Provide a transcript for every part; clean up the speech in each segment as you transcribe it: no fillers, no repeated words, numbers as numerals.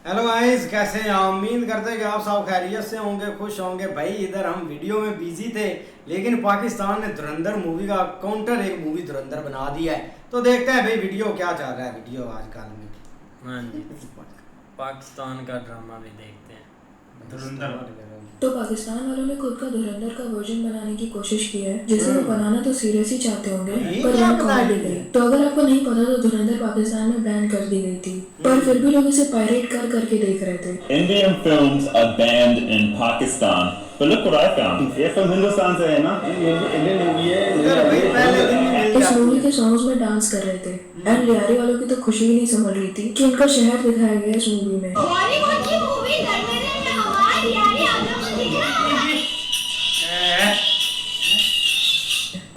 Hello guys, कैसे हैं आप? उम्मीद करते हैं कि आप सब खैरियत से होंगे, खुश होंगे। भाई इधर हम वीडियो में बिजी थे, लेकिन पाकिस्तान ने धुरंधर मूवी का काउंटर एक मूवी धुरंधर बना दिया है। तो देखते हैं भाई वीडियो क्या चल रहा है वीडियो आजकल में। हाँ जी, पाकिस्तान का ड्रामा भी देखते हैं धुरंधर। तो पाकिस्तान वालों ने खुद का धुरंधर का वर्जन बनाने की कोशिश की है, जिसे वो बनाना तो सीरियस ही चाहते होंगे, पर यहाँ कॉमेडी गई। तो अगर आपको नहीं पता तो धुरंधर पाकिस्तान में बैन कर दी गई थी, पर फिर भी लोग इसे पायरेट कर करके देख रहे थे। Indian films are banned in Pakistan. But look what I found. ये फिल्म हिंदुस्तान से है ना? इंडियन मूवी है। इस मूवी के सॉन्ग्स में डांस कर रहे थे, एंड लियारी वालों की तो खुशी ही नहीं संभल रही थी कि उनका शहर दिखाया गया इस मूवी में।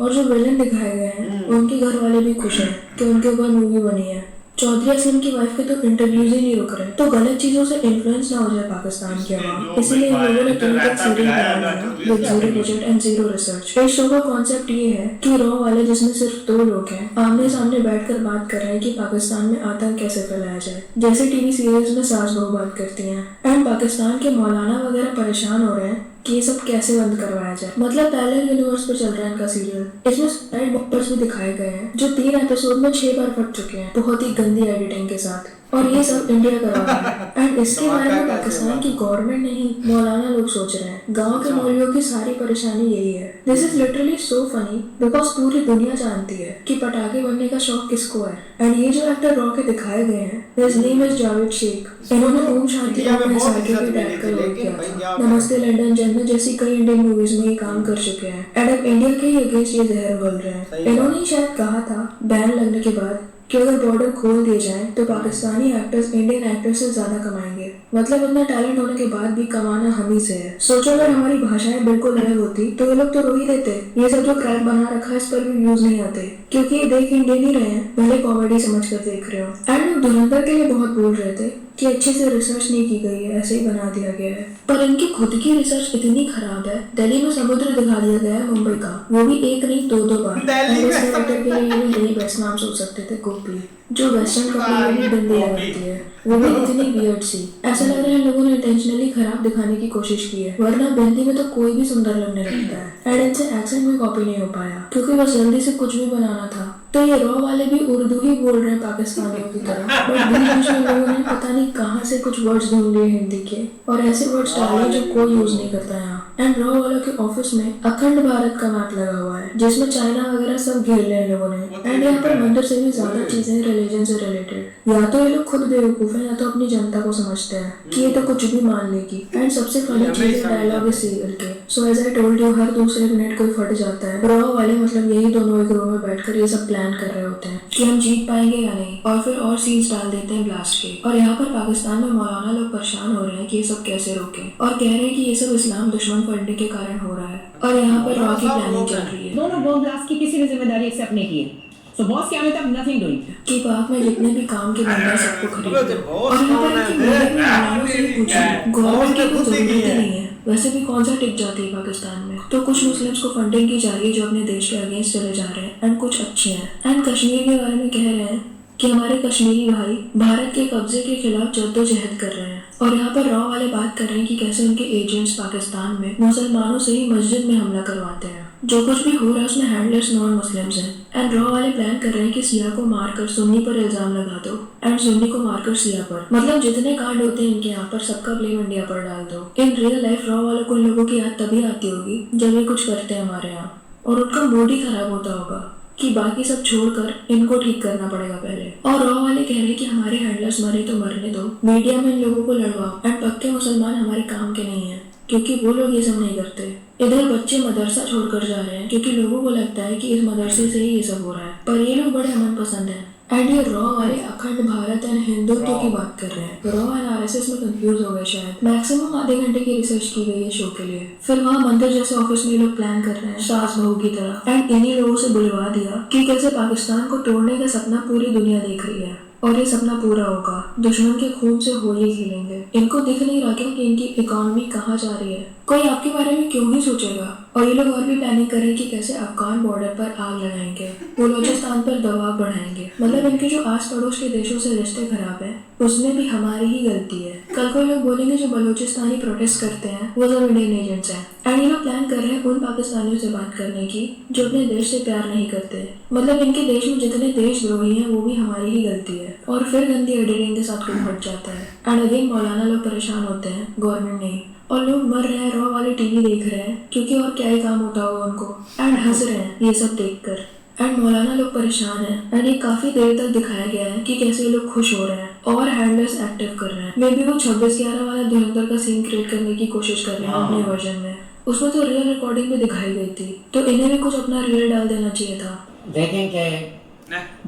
और जो विलेन दिखाए गए हैं उनके घर वाले भी खुश हैं कि उनके ऊपर मूवी बनी है। चौधरी असलम की वाइफ के तो इंटरव्यूज ही नहीं रुक रहे, तो गलत चीजों से इन्फ्लुएंस ना हो जाए पाकिस्तान के अवाम, इसीलिए इन लोगों ने तुरंत एक सीरीज बनाया with zero budget and zero research. इस शो का कॉन्सेप्ट ये है कि रॉ वाले, जिसमें सिर्फ 2 लोग हैं, आमने सामने बैठकर बात कर रहे हैं कि पाकिस्तान में आतंक कैसे फैलाया जाए, जैसे टीवी सीरियल्स में सास बहू बात करती हैं। एंड पाकिस्तान के मौलाना वगैरह परेशान हो रहे हैं कि ये सब कैसे बंद करवाया जाए। मतलब पैरेलल यूनिवर्स पर चल रहा है इनका सीरियल। इसमें सुसाइड बॉम्बर्स भी दिखाए गए हैं, जो 3 एपिसोड में 6 बार फट चुके हैं, बहुत ही गंदी एडिटिंग के साथ। और ये सब इंडिया कर रहा है, एंड इसके बारे में पाकिस्तान की गवर्नमेंट नहीं, मौलाना लोग सोच रहे हैं। गांव के मौलवियों की सारी परेशानी यही है। This is literally so funny because पूरी दुनिया जानती है कि पटाखे बनने का शौक किसको है। एंड ये जो एक्टर रॉ के दिखाए गए हैं, his name is Javed Shaikh. इन्होंने ओम शांति ओम साइकिल के डैड का रोल किया था। नमस्ते लंदन, जन्नत जैसी कई इंडियन मूवीज में ये काम कर चुके हैं, एंड अब इंडिया के ही अगेंस्ट ये जहर बोल रहे हैं। इन्होंने ही शायद कहा था बैन लगने के बाद कि अगर बॉर्डर खोल दिए जाए तो पाकिस्तानी एक्टर्स इंडियन एक्टर्स से ज्यादा कमाएंगे। मतलब इतना टैलेंट होने के बाद भी कमाना हम ही से है। सोचो अगर हमारी भाषाएं बिल्कुल अलग होती तो ये लोग तो रो ही देते। ये सब जो क्रैप बना रखा है इस पर भी व्यूज नहीं आते, क्योंकि ये देख इंडियन ही रहे हैं, भले कॉमेडी समझ कर देख रहे हो। एंड लोग धुरंधर के लिए बहुत बोल रहे थे कि अच्छे से रिसर्च नहीं की गई है, ऐसे ही बना दिया गया है। पर इनकी खुद की रिसर्च इतनी खराब है। दिल्ली में समुद्र दिखा दिया गया है, मुंबई का, वो भी एक नहीं 2 बार। के लिए ये भी बेस्ट नाम सोच सकते थे, गोपी, जो वेस्टर्न कपड़े में भी बिंदी लगाती है, वो भी इतनी वियर्ड सी। ऐसा लग रहा है लोगों ने इंटेंशनली खराब दिखाने की कोशिश की है, वरना बिंदी में तो कोई भी सुंदर लगने लगता है। एंड इनसे एक्सेंट भी कॉपी नहीं हो पाया, क्योंकि बस जल्दी से कुछ भी बनाना था। तो ये रॉ वाले भी उर्दू ही बोल रहे हैं पाकिस्तानियों की तरह, बट बीच में लोगों ने पता नहीं कहाँ से कुछ वर्ड्स ढूंढ लिए हिंदी के, और ऐसे वर्ड्स डाले जो कोई यूज नहीं करता यहाँ। एंड रॉ वालों के ऑफिस में अखंड भारत का मैप लगा हुआ है, जिसमें चाइना वगैरह सब घेर लिया लोगों ने। एंड यहाँ पर मंदिर से भी ज्यादा चीजें रिलीजन से रिलेटेड। या तो ये लोग खुद बेवकूफ है, या तो अपनी जनता को समझते हैं कि ये तो कुछ भी मान लेगी। एंड सबसे फनी चीज डायलॉग है सीरियल के। So as I told you, हर दूसरे मिनट कोई फट जाता है। रॉ वाले मतलब यही दोनों एक रूम में बैठकर ये सब प्लान कर रहे होते हैं कि हम जीत पाएंगे या नहीं, और फिर और सीन्स डाल देते हैं ब्लास्ट के। और यहाँ पर पाकिस्तान में मौलाना लोग परेशान हो रहे हैं कि ये सब कैसे रोकें, और कह रहे हैं कि ये सब इस्लाम दुश्मन फंडे के कारण हो रहा है। और यहाँ पर रॉ की प्लानिंग चल रही है। दोनों बॉम्ब ब्लास्ट की किसी ने जिम्मेदारी एक्सेप्ट नहीं की। सो बॉस के आने तक नथिंग डूइंग कि पाक में जितने भी काम के बंदा सबको खरीदो। और यहाँ पर इनकी मौलाना से भी पूछा, गवर्नमेंट की कोई जरूरत ही नहीं है, वैसे भी कौन सा टिक जाती है पाकिस्तान में। तो कुछ मुस्लिम्स को फंडिंग की जा रही है जो अपने देश के अगेंस्ट चले जा रहे हैं, एंड कुछ अच्छे हैं। एंड कश्मीर के बारे में कह रहे हैं कि हमारे कश्मीरी भाई भारत के कब्जे के खिलाफ जद्दोजहद कर रहे हैं। और यहाँ पर रॉ वाले बात कर रहे हैं कि कैसे उनके एजेंट्स पाकिस्तान में मुसलमानों से ही मस्जिद में हमला करवाते हैं। जो कुछ भी हो रहा है उसमें हैंडलेस नॉन मुस्लिम्स हैं। एंड रॉ वाले प्लान कर रहे हैं कि सिया को मारकर सुन्नी पर इल्जाम लगा दो, एंड सुन्नी को मारकर सिया पर। मतलब जितने कांड होते हैं इनके यहाँ पर, सबका ब्लेम इंडिया पर डाल दो। इन रियल लाइफ रॉ वालों को इन लोगों की याद तभी आती होगी जब ये कुछ करते हैं हमारे यहाँ, और उनका मूड ही खराब होता होगा कि बाकी सब छोड़कर इनको ठीक करना पड़ेगा पहले। और रॉ वाले कह रहे हैं कि हमारे हैंडलर्स मरे तो मरने दो, मीडिया में इन लोगों को लड़वाओ, एंड पक्के मुसलमान हमारे काम के नहीं है, क्योंकि वो लोग ये सब नहीं करते। इधर बच्चे मदरसा छोड़कर जा रहे हैं क्योंकि लोगों को लगता है कि इस मदरसे से ही ये सब हो रहा है, पर ये लोग बड़े अमन पसंद हैं। एंड ये रॉ वाले अखंड भारत एंड हिंदुत्व की बात कर रहे हैं। रॉ एंड आरएसएस में कंफ्यूज हो गए शायद। मैक्सिमम आधे घंटे की रिसर्च की गई है शो के लिए। फिर वहाँ मंदिर जैसे ऑफिस में लोग प्लान कर रहे हैं सास बहू की तरह, एंड इन्हीं लोगों से बुलवा दिया कि कैसे पाकिस्तान को तोड़ने का सपना पूरी दुनिया देख रही है, और ये सपना पूरा होगा। दुश्मन के खून से होली खेलेंगे। इनको दिख नहीं रहा कि इनकी इकोनॉमी कहाँ जा रही है। कोई आपके बारे में क्यों ही सोचेगा। और ये लोग और भी प्लानिंग करें कि कैसे अफगान बॉर्डर पर आग लगाएंगे, बलूचिस्तान पर दबाव बढ़ाएंगे। मतलब इनके जो आस पड़ोस के देशों से रिश्ते खराब है उसमें भी हमारी ही गलती है। कल को लोग बोलेंगे जो बलूचिस्तानी प्रोटेस्ट करते हैं वो सब इंडियन एजेंट्स हैं। एंड ये लोग प्लान कर रहे हैं उन पाकिस्तानियों से बात करने की जो अपने देश से प्यार नहीं करते। मतलब इनके देश में जितने देशद्रोही हैं वो भी हमारी ही गलती है। और फिर गंदी एडिटिंग के साथ कुछ घट जाता है। एंड अगेन मौलाना लोग परेशान होते हैं, गवर्नमेंट नहीं। और लोग मर रहे हैं, रॉ वाले टीवी देख रहे हैं क्योंकि और क्या ही काम होता होगा उनको, एंड हंस रहे हैं ये सब देखकर। एंड मौलाना लोग परेशान हैं। एंड ये काफी देर तक दिखाया गया है कि कैसे ये लोग खुश हो रहे हैं और हैंडलेस एक्टिव कर रहे हैं। मे बी वो 26/11 वाला धुरंधर का सीन क्रिएट करने की कोशिश कर रहे हैं अपने वर्जन में। उसमें तो रियल रिकॉर्डिंग भी दिखाई गई थी, तो इन्हें भी कुछ अपना रियल डाल देना चाहिए था। देखें कि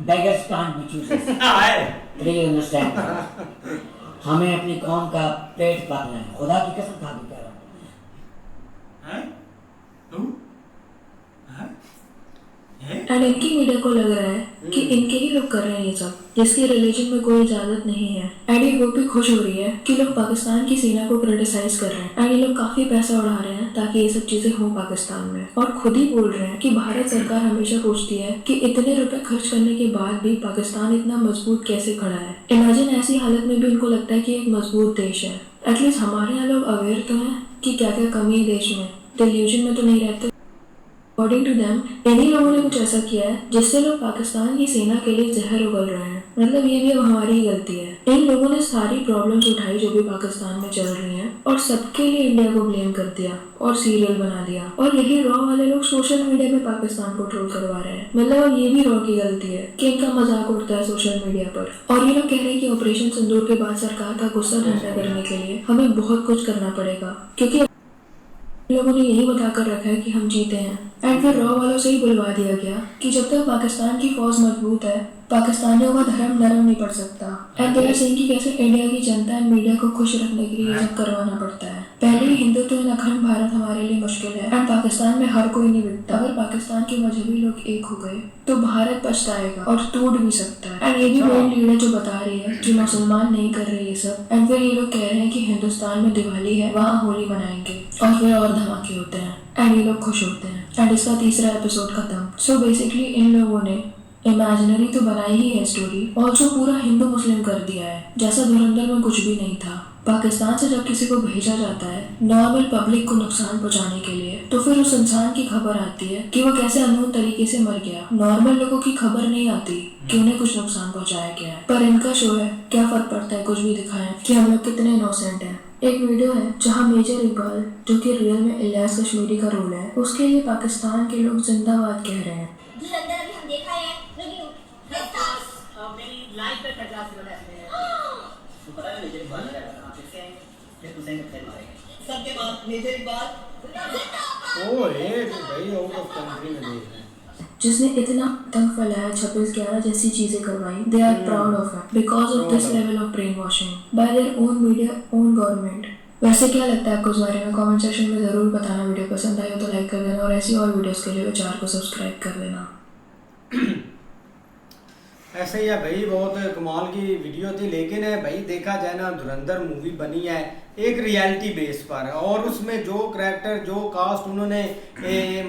beggars can't be choosers. Please understand. हमें अपनी कौम का पेट पालना है, खुदा की कसम खा के कह रहा हूँ। एंड इनकी मीडिया को लग रहा है कि इनके ही लोग कर रहे हैं ये सब, जिसकी रिलीजन में कोई इजाजत नहीं है। एंड ये ग्रुप भी खुश हो रही है कि लोग पाकिस्तान की सेना को क्रिटिसाइज कर रहे हैं। एंड ये लोग काफी पैसा उड़ा रहे हैं ताकि ये सब चीजें हों पाकिस्तान में। और खुद ही बोल रहे हैं कि भारत सरकार हमेशा पूछती है कि इतने रुपए खर्च करने के बाद भी पाकिस्तान इतना मजबूत कैसे खड़ा है। इमेजिन ऐसी हालत में भी इनको लगता है कि एक मजबूत देश है। एटलीस्ट हमारे यहाँ लोग अवेयर तो हैं कि क्या क्या कमी है देश में, डिल्यूजन में तो नहीं रहते। अकॉर्डिंग टू देम इन्हीं लोगों ने कुछ ऐसा किया है जिससे लोग पाकिस्तान की सेना के लिए जहर उगल रहे हैं। मतलब ये भी अब हमारी ही गलती है। इन लोगों ने सारी प्रॉब्लम्स उठाई जो भी पाकिस्तान में चल रही हैं और सबके लिए इंडिया को ब्लेम कर दिया और सीरियल बना दिया। और यही रॉ वाले लोग सोशल मीडिया में पाकिस्तान को ट्रोल करवा रहे हैं। मतलब अब ये भी रॉ की गलती है कि इनका मजाक उड़ता है सोशल मीडिया पर। और ये लोग कह रहे हैं कि ऑपरेशन सिंदूर के बाद सरकार का गुस्सा ठंडा करने के लिए हमें बहुत कुछ करना पड़ेगा, क्योंकि लोगों ने यही बताकर रखा है कि हम जीते हैं। एंड फिर रॉ वालों से ही बुलवा दिया गया कि जब तक पाकिस्तान की फौज मजबूत है पाकिस्तानियों का धर्म नरम नहीं पड़ सकता। एंड देयर सिंह की कैसे इंडिया की जनता एंड मीडिया को खुश रखने के लिए ये सब करवाना पड़ता है। पहले ही हिंदुत्व इन अखंड भारत हमारे लिए मुश्किल है एंड पाकिस्तान में हर कोई नहीं बिकता। अगर पाकिस्तान के मजहबी लोग एक हो गए तो भारत पछताएगा और टूट भी सकता है। एंड ये भी मेन लीडर जो बता रही है कि मुसलमान नहीं कर रहे ये सब। एंड फिर ये लोग कह रहे हैं कि हिंदुस्तान में दिवाली है वहाँ होली मनाएंगे और फिर और धमाके होते हैं एंड ये लोग खुश होते हैं। एंड इसका तीसरा एपिसोड खत्म। सो बेसिकली इन लोगों ने इमेजिनरी तो बनाई ही है स्टोरी, ऑल्सो पूरा हिंदू मुस्लिम कर दिया है जैसा धुरंधर में कुछ भी नहीं था। पाकिस्तान से जब किसी को भेजा जाता है नॉर्मल पब्लिक को नुकसान पहुंचाने के लिए तो फिर उस इंसान की खबर आती है कि वो कैसे अनून तरीके से मर गया। नॉर्मल लोगों की खबर नहीं आती कि उन्हें कुछ नुकसान पहुंचाया गया है। पर इनका शो है, क्या फर्क पड़ता है कुछ भी दिखाएं कि हम लोग कितने इनोसेंट हैं। एक वीडियो है जहाँ मेजर इकबाल जो कि रियल में इलियास कश्मीरी का रोल है उसके लिए पाकिस्तान के लोग जिंदाबाद कह रहे हैं। धुरंधर अभी हम देखा है लेकिन मेरी लाइफ पे खतरा से बता पता है मेजर इकबाल सबके बाद मेजर इकबाल ओ रे भाई आउट ऑफ कंट्री में देख रहे हैं जिसने इतना तंग फैलाया 26/11 जैसी चीजें करवाई। They are proud of it because of this level of brain washing by their own media own government. वैसे क्या लगता है आपको इस बारे में कमेंट सेक्शन में जरूर बताना। वीडियो पसंद आई हो तो लाइक कर देना और ऐसी और वीडियोस के लिए चैनल को सब्सक्राइब कर देना। ऐसे ही है भाई, बहुत कमाल की वीडियो थी। लेकिन है भाई देखा जाए ना धुरंधर मूवी बनी है एक रियलिटी बेस पर और उसमें जो करैक्टर जो कास्ट उन्होंने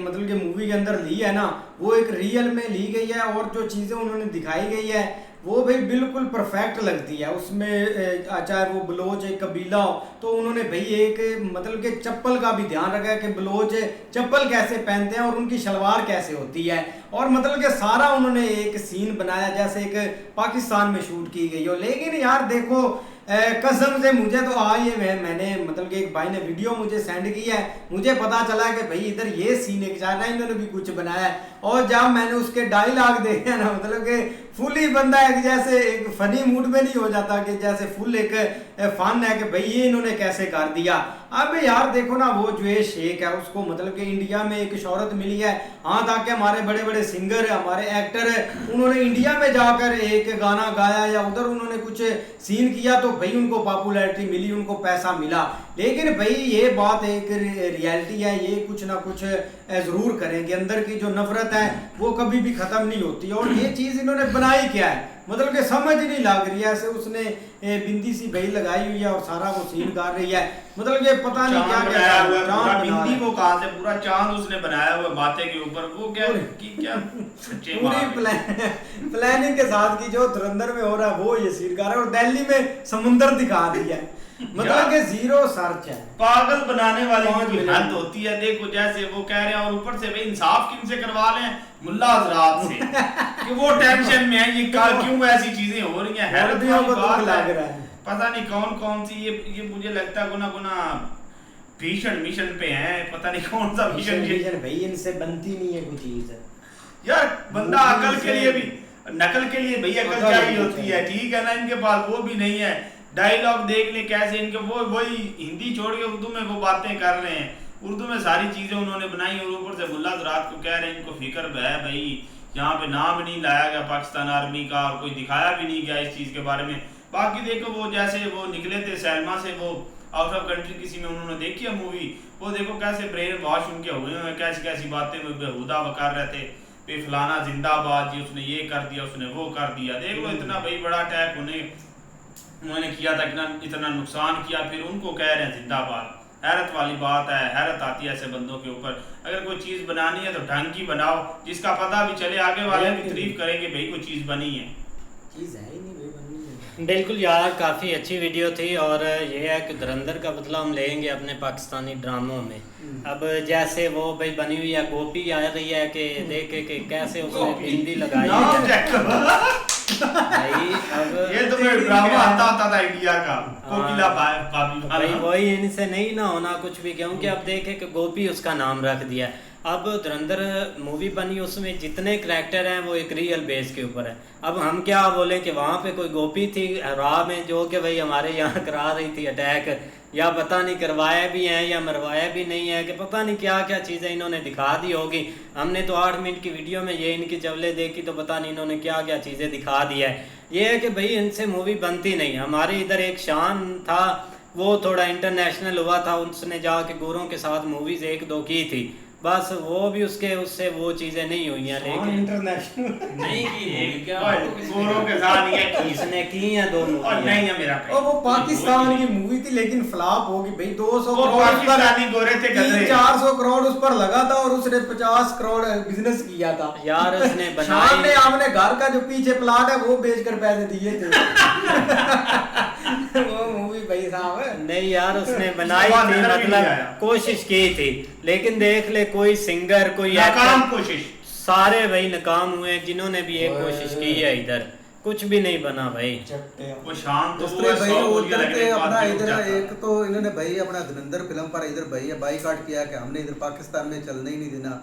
मतलब कि मूवी के अंदर ली है ना वो एक रियल में ली गई है और जो चीज़ें उन्होंने दिखाई गई है वो भाई बिल्कुल परफेक्ट लगती है। उसमें चाहे वो बलोच एक कबीला हो तो उन्होंने भाई एक मतलब कि चप्पल का भी ध्यान रखा है कि बलोच चप्पल कैसे पहनते हैं और उनकी शलवार कैसे होती है और मतलब कि सारा उन्होंने एक सीन बनाया जैसे एक पाकिस्तान में शूट की गई हो। लेकिन यार देखो कसम से मुझे तो मैंने मतलब कि एक भाई ने वीडियो मुझे सेंड की है, मुझे पता चला कि भाई इधर ये सीन एक चाइना इन्होंने भी कुछ बनाया है और जब मैंने उसके डायलॉग देखे ना मतलब कि फुल ही बंदा है कि जैसे एक फनी मूड में नहीं हो जाता कि जैसे फुल एक फन है कि भाई ये इन्होंने कैसे कर दिया। अब यार देखो ना वो जो है शेख है उसको मतलब कि इंडिया में एक शोहरत मिली है। हाँ ताकि हमारे बड़े बड़े सिंगर हमारे एक्टर उन्होंने इंडिया में जाकर एक गाना गाया या उधर उन्होंने कुछ सीन किया तो भाई उनको पॉपुलैरिटी मिली उनको पैसा मिला। लेकिन भाई ये बात एक रियलिटी है, ये कुछ ना कुछ जरूर करेंगे। अंदर की जो नफरत है वो कभी भी खत्म नहीं होती और ये चीज़ इन्होंने बनाई क्या है मतलब कि समझ नहीं लग रही है ऐसे उसने बिंदी सी बही लगाई हुई है और सारा वो सीन कर रही है, मतलब कि पता नहीं क्या बनाया हुआ है, चांद पूरा बना बिंदी रहा है। वो कहां से पूरा चांद उसने बनाया हुआ माथे के ऊपर, वो क्या क्या सच्चे पूरी प्लानिंग के साथ की जो धुरंधर में हो रहा है वो ये सीन कर रहा है, और दिल्ली में समुंदर दिखा दिया है, मतलब कि जीरो सर्च है। पागल बनाने वाली 5 की मिनट। हद होती है। देखो जैसे वो कह रहे हैं, और ऊपर से भाई इंसाफ किन से करवा रहे हैं, मुल्ला हजरात से कि वो टेंशन में है ये क्यों ऐसी चीजें हो रही हैं। हैरत मुर्दियों वाली को दुख बात लग है। रहा है। पता नहीं कौन कौन सी ये मुझे लगता है गुना गुना भीषण मिशन पे हैं, पता नहीं कौन सा मिशन ये भाई इनसे बनती नहीं है कोई चीज है यार। बंदा अकल के लिए भी नकल के लिए भैया अकल चाहिए होती है, ठीक है ना, इनके पास वो भी नहीं है। डायलॉग देख ले कैसे इनके वही हिंदी छोड़ के उर्दू में वो बातें कर रहे हैं, उर्दू में सारी चीजें उन्होंने बनाई, और ऊपर से मुल्ला हजरात को कह रहे हैं इनको फिक्र है भाई, यहाँ पे नाम नहीं लाया गया पाकिस्तान आर्मी का और कोई दिखाया भी नहीं गया इस चीज के बारे में। बाकी देखो वो जैसे वो निकले थे सैलमा से, वो आउट ऑफ कंट्री किसी में उन्होंने देखी है मूवी, वो देखो कैसे ब्रेन वॉश उनके हुए हैं, कैसी कैसी बातें बेहुदा बकार रहे थे, पे फलाना जिंदाबाद जी, उसने ये कर दिया उसने वो कर दिया। देख लो इतना भाई बड़ा अटैक उन्होंने किया था, इतना नुकसान किया, फिर उनको कह रहे हैं जिंदाबाद। हैरत वाली बात है, हैरत आती है ऐसे बंदों के ऊपर। अगर कोई चीज बनानी है तो ढंग की बनाओ, जिसका पता भी चले, आगे वाले भी तारीफ करेंगे भाई कोई चीज बनी है। चीज है ही नहीं भाई बननी है। बिल्कुल यार, काफ़ी अच्छी वीडियो थी, और ये है कि धुरंधर का बदला हम लेंगे अपने पाकिस्तानी ड्रामों में। अब जैसे वो भाई बनी हुई है गोपी आ रही है कि देखे कि कैसे उसने बिंदी लगाई नाम है चेक करो। भाई। अब ये तो मैं ड्रामा आता था इंडिया का, कोकिला भाभी भाई वही इनसे नहीं ना होना कुछ भी, क्योंकि अब देखे कि गोपी उसका नाम रख दिया। अब धुरंधर मूवी बनी, उसमें जितने करैक्टर हैं वो एक रियल बेस के ऊपर है। अब हम क्या बोलें कि वहाँ पे कोई गोपी थी राह में जो कि भाई हमारे यहाँ करा रही थी अटैक, या पता नहीं करवाया भी है या मरवाया भी नहीं है, कि पता नहीं क्या क्या चीज़ें इन्होंने दिखा दी होगी। हमने तो 8 मिनट की वीडियो में ये इनकी चवले देखी तो पता नहीं इन्होंने क्या क्या चीज़ें दिखा दी है। ये है कि भाई इनसे मूवी बनती नहीं। हमारे इधर एक शान था, वो थोड़ा इंटरनेशनल हुआ था, उसने जाके गोरों के साथ मूवीज़ 1-2 की थी, बस वो भी उससे वो चीजें नहीं हुई हैं। लेकिन इंटरनेशनल नहीं की है क्या गोरों के साथ ये इसने की है 2 मूवी, और नहीं है मेरा और वो पाकिस्तान की मूवी थी लेकिन फ्लॉप होगी भाई। 200 वो करोड़ पाकिस्तानी गोरे थे गधे। 400 करोड़ उस पर लगा था और उसने 50 करोड़ बिजनेस किया था यार। उसने शान ने बनाई आपने घर का जो पीछे प्लाट है वो बेचकर पैसे दिए थे वो मूवी भाई साहब नहीं यार, उसने बनाई उसके बाद थी, नजर भी नहीं मतलब आया। कोशिश की थी, लेकिन देख ले कोई सिंगर कोई नाकाम एक्टर कोशिश, सारे भाई नाकाम हुए, जिन्होंने भी एक कोशिश की है इधर कुछ भी नहीं बना भाई। वो शान तो दूसरे भाई उधर के अपना इधर एक तो इन्होंने भाई अपना धुरंधर फिल्म पर इधर भाई बाईकाट किया कि हमने इधर पाकिस्तान में चलने ही नहीं देना।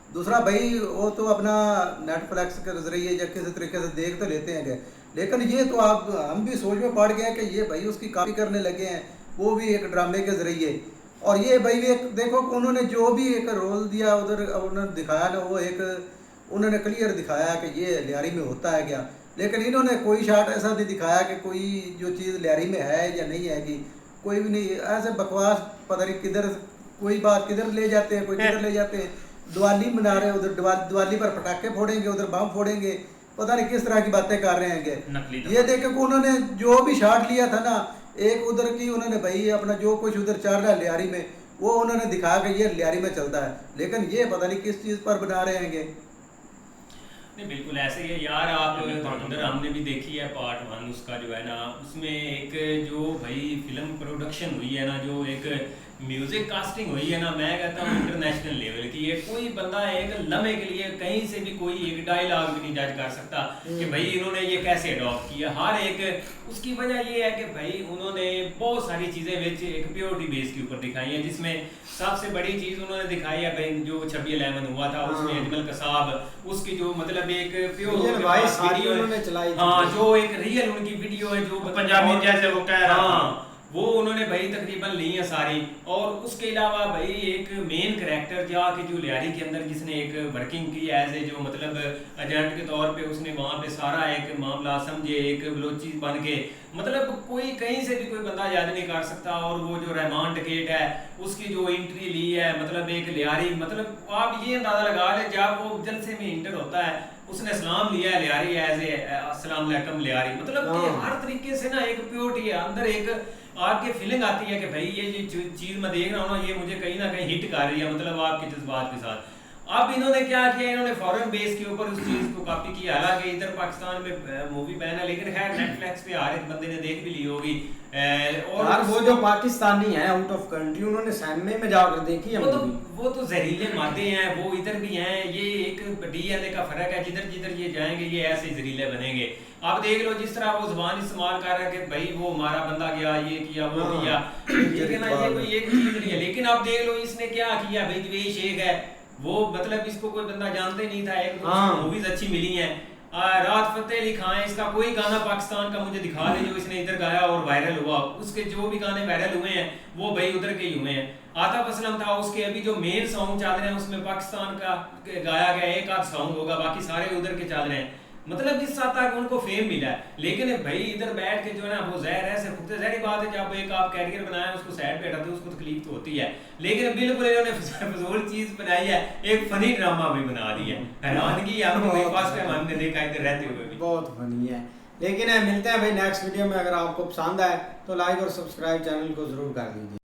दूसरा भाई वो तो अपना नेटफ्लिक्स के जरिए या किसी तरीके से देख तो लेते हैं, लेकिन ये तो आप हम भी सोच में पड़ गए हैं कि ये भाई उसकी कॉपी करने लगे हैं, वो भी एक ड्रामे के जरिए। और ये भाई एक देखो कि उन्होंने जो भी एक रोल दिया उधर उन्होंने दिखाया ना, वो एक उन्होंने क्लियर दिखाया कि ये लियारी में होता है क्या, लेकिन इन्होंने कोई शॉट ऐसा नहीं दिखाया कि कोई जो चीज़ लियारी में है या नहीं है, कि कोई भी नहीं। ऐसे बकवास पता नहीं किधर कोई बात किधर ले जाते हैं, कोई किधर ले जाते हैं। दिवाली मना रहे हैं उधर, दिवाली पर पटाखे फोड़ेंगे, उधर बम फोड़ेंगे, पता नहीं किस तरह की बातें कर रहे हैं। ये देखे कि उन्होंने जो भी शॉट लिया था ना, एक उधर की उन्होंने भाई अपना जो कुछ उधर चल रहा है लियारी में, वो उन्होंने दिखाया कि ये लियारी में चलता है, लेकिन ये पता नहीं किस चीज़ पर बना रहे हैं। नहीं बिल्कुल ऐसे ही है यार। आप धुरंधर हमने भी देखी है पार्ट 1, उसका जो है ना, उसमें एक जो भाई फिल्म प्रोडक्शन हुई है ना, जो एक म्यूजिक कास्टिंग हुई है ना, मैं कहता हूँ इंटरनेशनल लेवल की है। कोई बंदा एक लम्हे के लिए कहीं से भी कोई एक डायलॉग भी नहीं जज कर सकता कि भाई इन्होंने ये कैसे अडॉप्ट किया। हर एक उसकी वजह ये है कि भाई उन्होंने बहुत सारी चीजें एक प्योरिटी बेस के ऊपर दिखाई है, जिसमें सबसे बड़ी चीज उन्होंने दिखाई है भाई जो 26/11 हुआ था, उसमें अजमल कसाब उसकी जो मतलब एक प्योर भाई सारी उन्होंने चलाई, हाँ, जो एक रियल उनकी वीडियो है, जो पंजाबी जैसे वो कह रहा हाँ, वो उन्होंने भाई तकरीबन ली है सारी। और उसके अलावा भाई एक मेन कैरेक्टर जाके जो लियारी के अंदर जिसने एक वर्किंग की एज ए जो मतलब एजेंट के तौर पे, उसने वहाँ पे सारा एक मामला समझे, एक बलोची बन के, मतलब कोई कहीं से भी कोई बंदा याद नहीं कर सकता। और वो जो रहमान डकेट है उसकी जो एंट्री ली है, मतलब एक लियारी, मतलब आप ये अंदाजा लगा ले जब वो जलसे में इंटर होता है उसने सलाम लिया है लियारी एज ए अस्सलाम वालेकुम लियारी, मतलब कि हर तरीके से ना एक प्योरिटी है अंदर, एक आपकी फीलिंग आती है कि भाई ये चीज मैं देख रहा हूँ ना, ये मुझे कहीं ना कहीं हिट कर रही है, मतलब आपके जज्बात के साथ। अब इन्होंने क्या किया, इन्होंने फॉरेन बेस के ऊपर उस चीज को कॉपी किया। हालांकि इधर पाकिस्तान में मूवी बैन है, लेकिन खैर नेटफ्लिक्स पे हर एक बंदे ने देख भी ली होगी। और यार वो जो पाकिस्तानी है आउट ऑफ कंट्री, उन्होंने सिनेमा में जाकर देखी है वो तो जहरीले मादे हैं, वो इधर भी हैं। ये एक डीएनए का फर्क है, जिधर जिधर ये जाएंगे ये ऐसे जहरीले बनेंगे। आप देख लो जिस तरह वो जुबान इस्तेमाल कर रहा है कि भाई वो हमारा बंदा गया, ये किया, वो किया, लेकिन ये कोई एक चीज नहीं है। लेकिन आप देख लो इसने क्या किया, भाई जो ये शेख है वो मतलब इसको कोई बंदा जानते नहीं था, एक मूवीज अच्छी मिली हैं। राहत फतेह अली खान, इसका कोई गाना पाकिस्तान का मुझे दिखा दे जो इसने इधर गाया और वायरल हुआ। उसके जो भी गाने वायरल हुए हैं वो भाई उधर के ही हुए हैं। आतिफ असलम था, उसके अभी जो मेन सॉन्ग चल रहे हैं उसमें पाकिस्तान का गाया गया एक आध सॉन्ग होगा, बाकी सारे उधर के चल रहे हैं। मतलब इस साथ तक उनको फेम मिला है। लेकिन भाई इधर बैठ के जो है ना वो जहर है, सिर्फ ज़ाहिर बात है जब एक आप कैरियर बनाए उसको साइड पे हटाते हो उसको तकलीफ तो होती है, लेकिन बिल्कुल इन्होंने फजूल चीज बनाई है, एक फनी ड्रामा भी बना दी है। हैरानगी हमको फर्स्ट टाइम हमने देखा इधर रहते हुए भी, बहुत फनी है। लेकिन मिलते हैं भाई नेक्स्ट वीडियो में। अगर आपको पसंद आए तो लाइक और सब्सक्राइब चैनल को जरूर कर दीजिए।